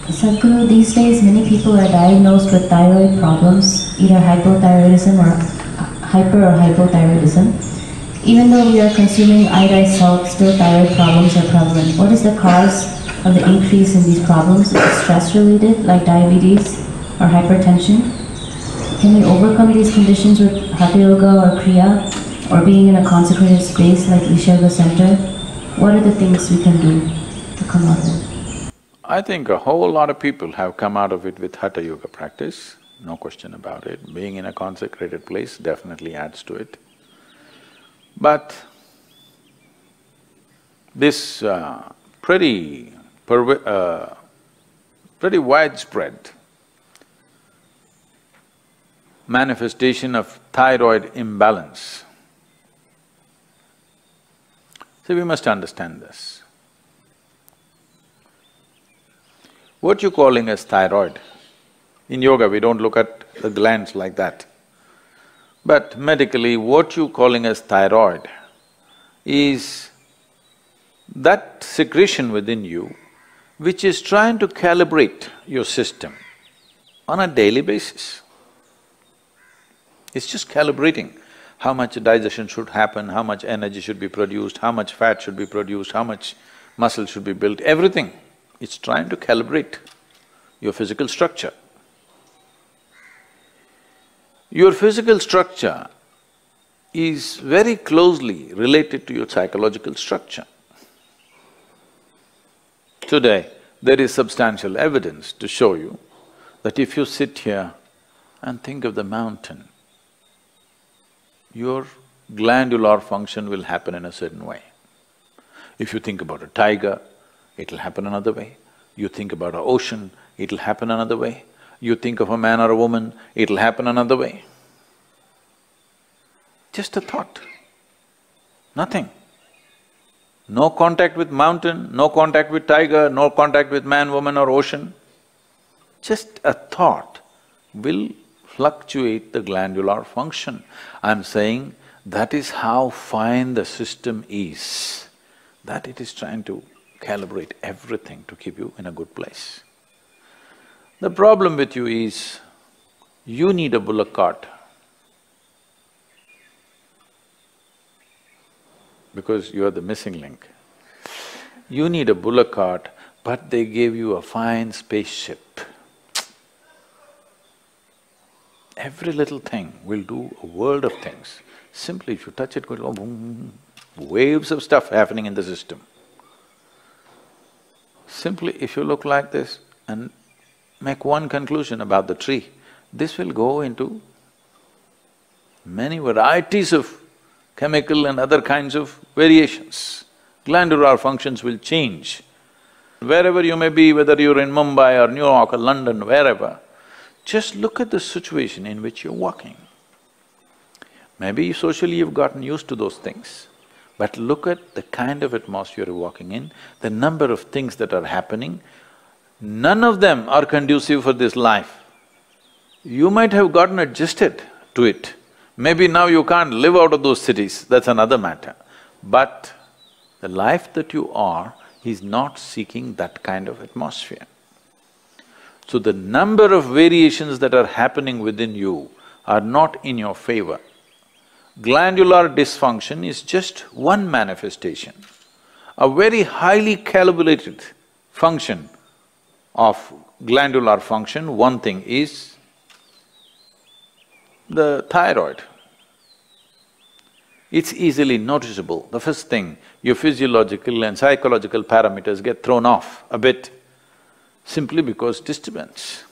Sadhguru, these days many people are diagnosed with thyroid problems, either hypothyroidism or hypothyroidism. Even though we are consuming iodized salt, still thyroid problems are prevalent. What is the cause of the increase in these problems? Is it stress-related, like diabetes or hypertension? Can we overcome these conditions with Hatha Yoga or Kriya, or being in a consecrated space like Isha Yoga Center? What are the things we can do to come out of it? I think a whole lot of people have come out of it with Hatha Yoga practice, no question about it. Being in a consecrated place definitely adds to it. But this pretty widespread manifestation of thyroid imbalance. So we must understand this. What you're calling as thyroid, in yoga we don't look at the glands like that. But medically, what you're calling as thyroid is that secretion within you which is trying to calibrate your system on a daily basis. It's just calibrating how much digestion should happen, how much energy should be produced, how much fat should be produced, how much muscle should be built, everything. It's trying to calibrate your physical structure. Your physical structure is very closely related to your psychological structure. Today, there is substantial evidence to show you that if you sit here and think of the mountain, your glandular function will happen in a certain way. If you think about a tiger, it'll happen another way. You think about an ocean, it'll happen another way. You think of a man or a woman, it'll happen another way. Just a thought, nothing. No contact with mountain, no contact with tiger, no contact with man, woman or ocean. Just a thought will fluctuate the glandular function. I'm saying that is how fine the system is, that it is trying to calibrate everything to keep you in a good place. The problem with you is, you need a bullock cart because you are the missing link. You need a bullock cart, but they gave you a fine spaceship. Every little thing will do a world of things. Simply if you touch it, go boom, waves of stuff happening in the system. Simply if you look like this and make one conclusion about the tree, this will go into many varieties of chemical and other kinds of variations. Glandular functions will change. Wherever you may be, whether you're in Mumbai or New York or London, wherever, just look at the situation in which you're walking. Maybe socially you've gotten used to those things, but look at the kind of atmosphere you're walking in, the number of things that are happening, none of them are conducive for this life. You might have gotten adjusted to it. Maybe now you can't live out of those cities, that's another matter. But the life that you are is not seeking that kind of atmosphere. So the number of variations that are happening within you are not in your favor. Glandular dysfunction is just one manifestation. A very highly calibrated function of glandular function, one thing is the thyroid. It's easily noticeable. The first thing, your physiological and psychological parameters get thrown off a bit simply because disturbance.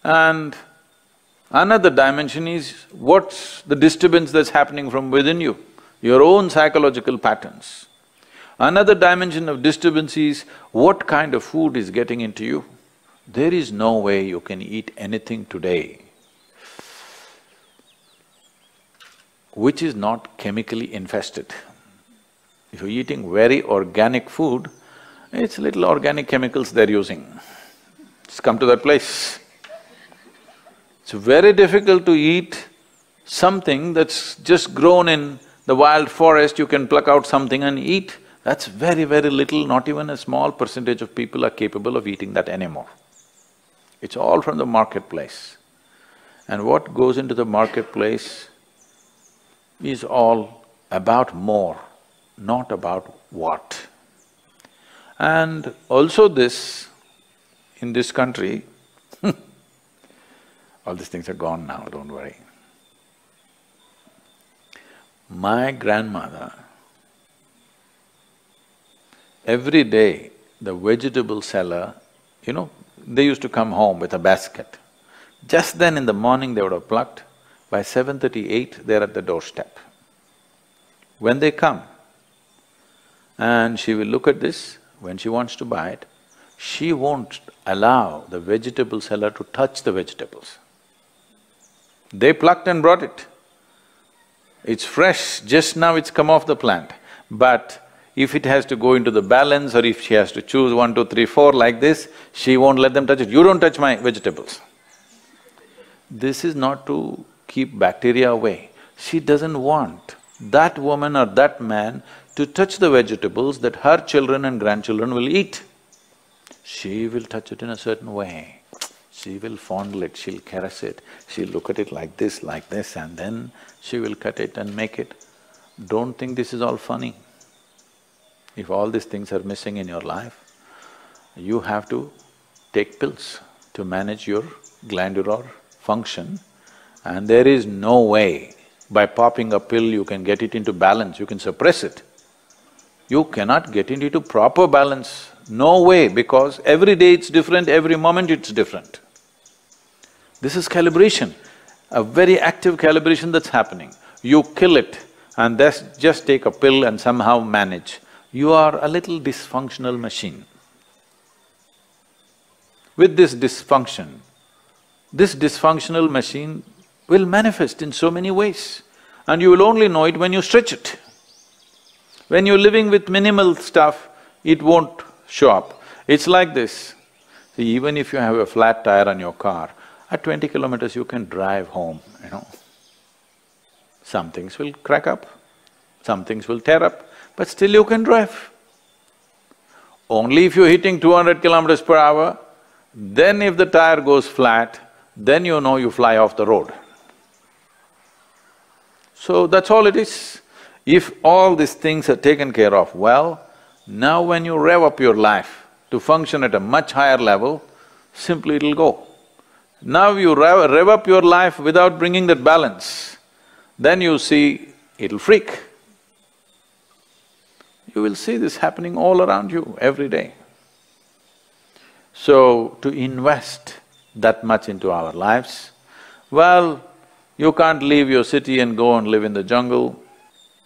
And another dimension is what's the disturbance that's happening from within you, your own psychological patterns. Another dimension of disturbance is what kind of food is getting into you. There is no way you can eat anything today which is not chemically infested. If you're eating very organic food, it's little organic chemicals they're using. It's come to that place. It's very difficult to eat something that's just grown in the wild forest. You can pluck out something and eat. That's very, very little, not even a small percentage of people are capable of eating that anymore. It's all from the marketplace. And what goes into the marketplace is all about more, not about what. And also this, in this country, all these things are gone now, don't worry. My grandmother, every day the vegetable seller, they used to come home with a basket. Just then in the morning they would have plucked, by 7:38 they're at the doorstep. When they come, and she will look at this, when she wants to buy it, she won't allow the vegetable seller to touch the vegetables. They plucked and brought it. It's fresh, just now it's come off the plant. But if it has to go into the balance or if she has to choose 1, 2, 3, 4 like this, she won't let them touch it. You don't touch my vegetables. This is not to keep bacteria away. She doesn't want that woman or that man to touch the vegetables that her children and grandchildren will eat. She will touch it in a certain way. She will fondle it, she'll caress it, she'll look at it like this, and then she will cut it and make it. Don't think this is all funny. If all these things are missing in your life, you have to take pills to manage your glandular function, and there is no way by popping a pill you can get it into balance, you can suppress it. You cannot get it into proper balance, no way, because every day it's different, every moment it's different. This is calibration, a very active calibration that's happening. You kill it and just take a pill and somehow manage. You are a little dysfunctional machine. With this dysfunctional machine will manifest in so many ways, and you will only know it when you stretch it. When you're living with minimal stuff, it won't show up. It's like this. See, even if you have a flat tire on your car, at 20 kilometers you can drive home, Some things will crack up, some things will tear up, but still you can drive. Only if you're hitting 200 kilometers per hour, then if the tire goes flat, then you know you fly off the road. So that's all it is. If all these things are taken care of well, now when you rev up your life to function at a much higher level, simply it'll go. Now you rev up your life without bringing that balance, then you see it'll freak. You will see this happening all around you every day. So, to invest that much into our lives, well, you can't leave your city and go and live in the jungle.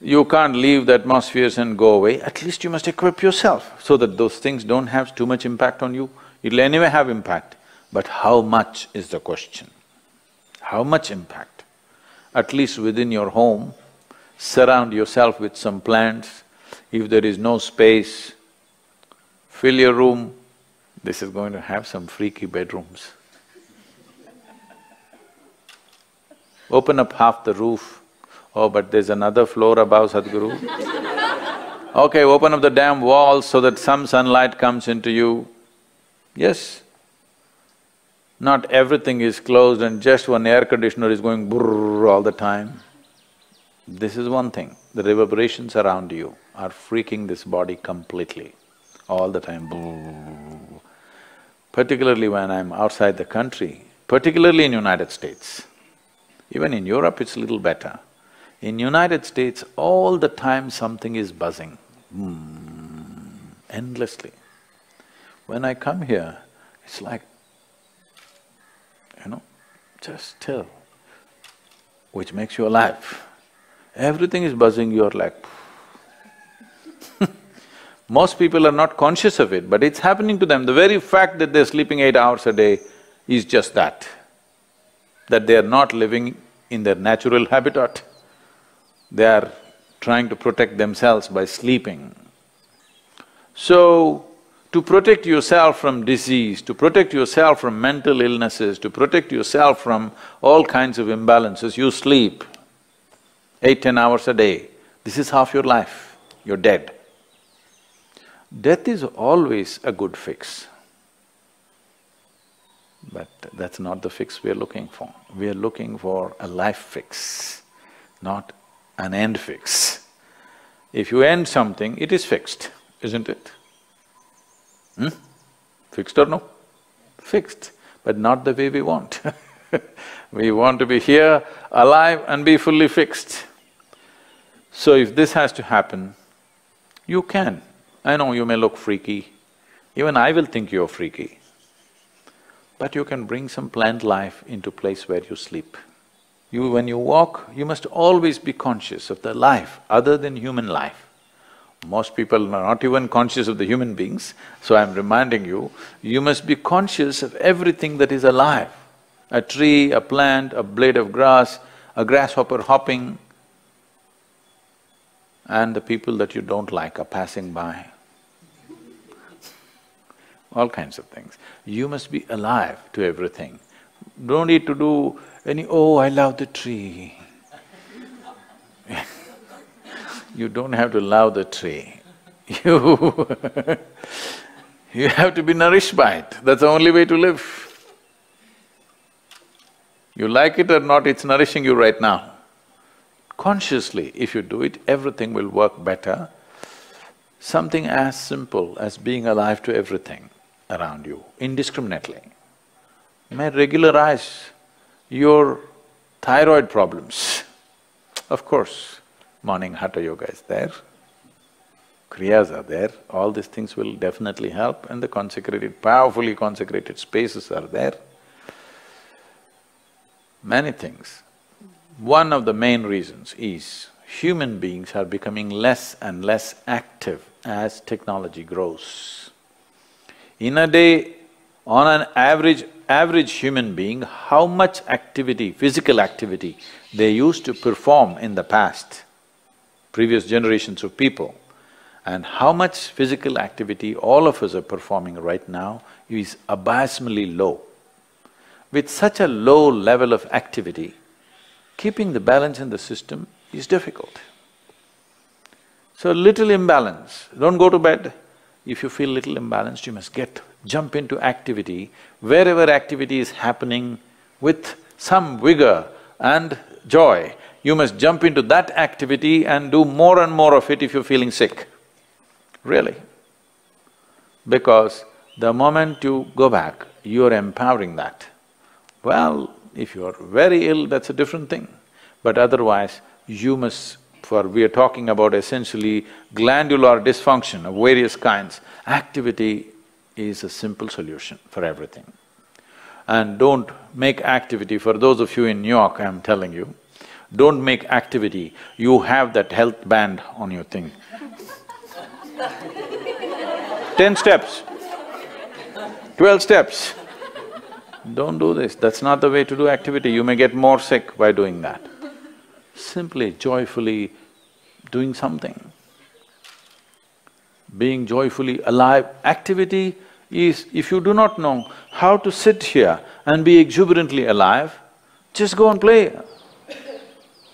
You can't leave the atmospheres and go away. At least you must equip yourself so that those things don't have too much impact on you. It'll anyway have impact, but how much is the question? How much impact? At least within your home, surround yourself with some plants. If there is no space, fill your room. This is going to have some freaky bedrooms. Open up half the roof. Oh, but there's another floor above, Sadhguru. Okay, open up the damn walls so that some sunlight comes into you. Yes. Not everything is closed and just one air conditioner is going brrrr all the time. This is one thing, the reverberations around you are freaking this body completely, all the time, brrrr. Particularly when I'm outside the country, particularly in United States. Even in Europe it's a little better. In United States, all the time something is buzzing, endlessly. When I come here, it's like, just still, which makes you alive. Everything is buzzing, you're like Most people are not conscious of it, but it's happening to them. The very fact that they're sleeping 8 hours a day is just that they are not living in their natural habitat. They are trying to protect themselves by sleeping. So, to protect yourself from disease, to protect yourself from mental illnesses, to protect yourself from all kinds of imbalances, you sleep 8, 10 hours a day. This is half your life, you're dead. Death is always a good fix. But that's not the fix we are looking for. We are looking for a life fix, not an end fix. If you end something, it is fixed, isn't it? Fixed or no? Fixed, but not the way we want. We want to be here, alive and be fully fixed. So if this has to happen, you can. I know you may look freaky, even I will think you're freaky. But you can bring some plant life into place where you sleep. When you walk, you must always be conscious of the life other than human life. Most people are not even conscious of the human beings, so I'm reminding you, you must be conscious of everything that is alive. A tree, a plant, a blade of grass, a grasshopper hopping, and the people that you don't like are passing by. All kinds of things. You must be alive to everything. Don't need to do any, oh, I love the tree. You don't have to love the tree. You have to be nourished by it. That's the only way to live. You like it or not, it's nourishing you right now. Consciously, if you do it, everything will work better. Something as simple as being alive to everything around you, indiscriminately, may regularize your thyroid problems. Of course, morning hatha yoga is there, kriyas are there, all these things will definitely help, and the consecrated, powerfully consecrated spaces are there. Many things. One of the main reasons is human beings are becoming less and less active as technology grows. In a day, on an average human being, how much activity, physical activity they used to perform in the past, previous generations of people, and how much physical activity all of us are performing right now is abysmally low. With such a low level of activity, keeping the balance in the system is difficult. So little imbalance, don't go to bed. If you feel little imbalanced, you must jump into activity. Wherever activity is happening with some vigor and joy, you must jump into that activity and do more and more of it if you're feeling sick. Really. Because the moment you go back, you're empowering that. Well, if you're very ill, that's a different thing. But otherwise, you must… we are talking about essentially glandular dysfunction of various kinds. Activity is a simple solution for everything. And don't make activity, for those of you in New York, I'm telling you, don't make activity, you have that health band on your thing. 10 steps, 12 steps. Don't do this, that's not the way to do activity, you may get more sick by doing that. Simply, joyfully doing something. Being joyfully alive. Activity is, if you do not know how to sit here and be exuberantly alive, just go and play.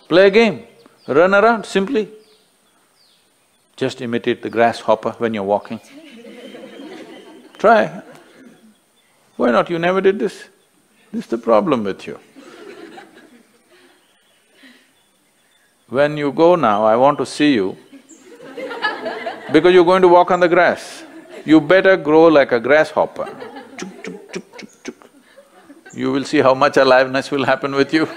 Play a game, run around simply. Just imitate the grasshopper when you're walking. Try. Why not? You never did this. This is the problem with you. When you go now, I want to see you because you're going to walk on the grass. You better grow like a grasshopper. Chuk, chuk, chuk, chuk, chuk. You will see how much aliveness will happen with you.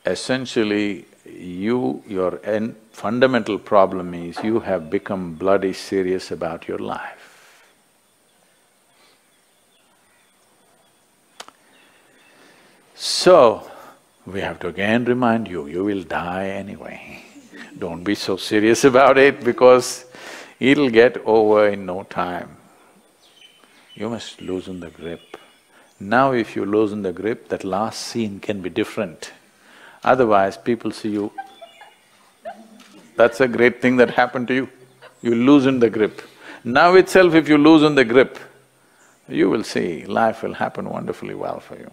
Essentially, your fundamental problem is you have become bloody serious about your life. So, we have to again remind you, you will die anyway. Don't be so serious about it because it'll get over in no time. You must loosen the grip. Now if you loosen the grip, that last scene can be different. Otherwise, people see you, that's a great thing that happened to you. You loosen the grip. Now itself if you loosen the grip, you will see life will happen wonderfully well for you.